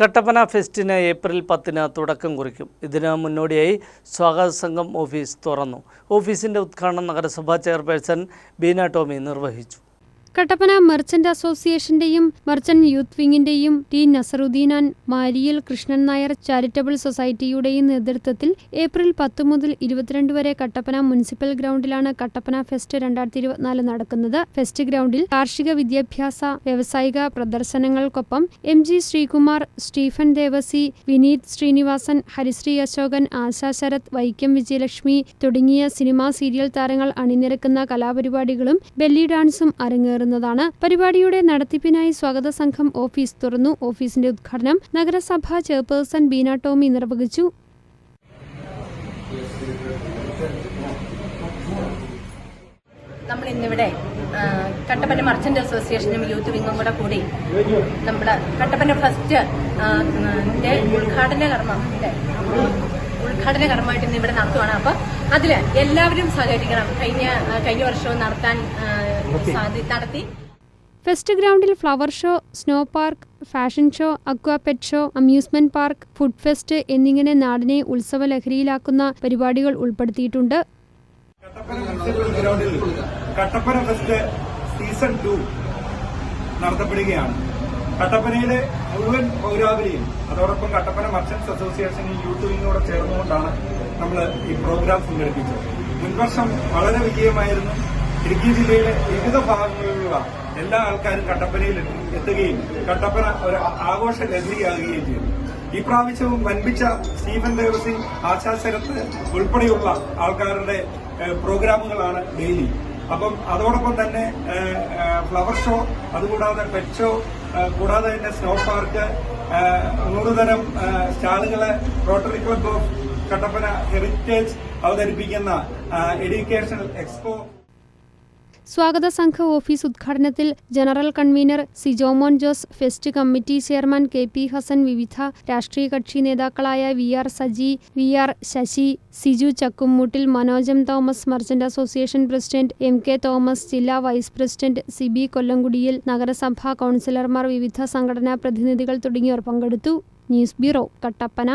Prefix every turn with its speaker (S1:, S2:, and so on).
S1: Kattappana ഫെസ്റ്റിന് April 10 തുടക്കം കുറിക്കും. ഇതിന് മുന്നോടിയായി സ്വാഗത സംഘം ഓഫീസ് തുറന്നു. ഓഫീസിന്റെ ഉദ്ഘാടനം നഗരസഭാ ചെയർപേഴ്സൺ ബീന ടോമി നിർവഹിച്ചു.
S2: കട്ടപ്പന മർച്ചന്റ് അസോസിയേഷന്റെയും മർച്ചന്റ് യൂത്ത് വിങ്ങിന്റെയും T Nasaruddin and Mariyal Krishnan Nair charitable സൊസൈറ്റിയുടെയും നേതൃത്വത്തിൽ ഏപ്രിൽ 10 മുതൽ 22 വരെ കട്ടപ്പന മുനിസിപ്പൽ ഗ്രൗണ്ടിലാണ് കട്ടപ്പന ഫെസ്റ്റ് 2024 നടക്കുന്നത്. ഫെസ്റ്റ് ഗ്രൗണ്ടിൽ കാർഷിക വിദ്യാഭ്യാസ വ്യാവസായിക പ്രദർശനങ്ങൾക്കൊപ്പം MG ശ്രീകുമാർ, സ്റ്റീഫൻ ദേവസി, വിനീത് ശ്രീനിവാസൻ, ഹരിശ്രീ അശോകൻ, ആശാ ശരത്, വൈക്കം വിജയലക്ഷ്മി തുടങ്ങിയ സിനിമാ സീരിയൽ താരങ്ങൾ അണിനിരക്കുന്ന കലാപരിപാടികളും ബെല്ലി ഡാൻസും അരങ്ങേറുന്നതാണ്. പരിപാടിയുടെ നടത്തിപ്പിനായി സ്വാഗത സംഘം ഓഫീസ് തുറന്നു. ഓഫീസിന്റെ ഉദ്ഘാടനം നഗരസഭാ ചെയർപേഴ്സൺ ബീന ടോമി നിർവഹിച്ചു.
S3: നമ്മൾ ഇന്നിവിടെ കട്ടപ്പന മർച്ചന്റ് അസോസിയേഷനും യൂത്ത് വിങ്ങും കൂടെ കൂടി നമ്മുടെ കട്ടപ്പന ഫസ്റ്റ് ഉദ്ഘാടന കർമ്മമായിട്ട് ഇന്ന് ഇവിടെ നടത്തുവാണ്. അപ്പൊ അതില് എല്ലാവരും സഹകരിക്കണം. കഴിഞ്ഞ വർഷവും നടത്തി.
S2: ഫെസ്റ്റ് ഗ്രൗണ്ടിൽ flower show, snow park, fashion show, aqua pet show, amusement park, food fest എന്നിങ്ങനെ നാടിനെ ഉത്സവ ലഹരിയിലാക്കുന്ന പരിപാടികൾ ഉൾപ്പെടുത്തിയിട്ടുണ്ട്.
S4: കട്ടപ്പന ഫെസ്റ്റ് സീസൺ 2 നടത്തപ്പെടുകയാണ്. കട്ടപ്പനയിലെ മുഴുവൻ പൗരാവലിയും അതോടൊപ്പം കട്ടപ്പന മർച്ചന്റ്സ് അസോസിയേഷനും യൂത്ത് വിങ്ങോടെ ചേർന്നുകൊണ്ടാണ് നമ്മൾ ഈ പ്രോഗ്രാം സംഘടിപ്പിച്ചത്. മുൻവർഷം വളരെ വിജയമായിരുന്നു. ഇടുക്കി ജില്ലയിലെ വിവിധ ഭാഗങ്ങളിലുള്ള എല്ലാ ആൾക്കാരും കട്ടപ്പനയിൽ എത്തുകയും കട്ടപ്പന ഒരു ആഘോഷ ലഹരിയാകുകയും ചെയ്തു. ഈ പ്രാവശ്യവും വൻപിച്ച സ്റ്റീഫൻ ദേവസി, ആശാ ശരത് ഉൾപ്പെടെയുള്ള ആൾക്കാരുടെ പ്രോഗ്രാമുകളാണ് ഡെയിലി. അപ്പം അതോടൊപ്പം തന്നെ ഫ്ലവർ ഷോ, അതുകൂടാതെ പെറ്റ് ഷോ, കൂടാതെ തന്നെ സ്നോ പാർക്ക്, 100 തരം സ്റ്റാളുകള്, rotary club of Kattappana heritage അവതരിപ്പിക്കുന്ന എഡ്യൂക്കേഷണൽ എക്സ്പോ.
S2: സ്വാഗത സംഘ ഓഫീസ് ഉദ്ഘാടനത്തിൽ general convener Sijomon Jose, fest committee chairman KP Hasan, വിവിധ രാഷ്ട്രീയ കക്ഷി നേതാക്കളായ VR Saji, VR Sasi, Siju Chakkummoottil, Manoj M Thomas, merchant association president MK Thomas, ജില്ലാ വൈസ് പ്രസിഡന്റ് CB കൊല്ലംകുടിയിൽ, നഗരസഭാ കൌൺസിലർമാർ, വിവിധ സംഘടനാ പ്രതിനിധികൾ തുടങ്ങിയവർ പങ്കെടുത്തു. News bureau, Kattappana.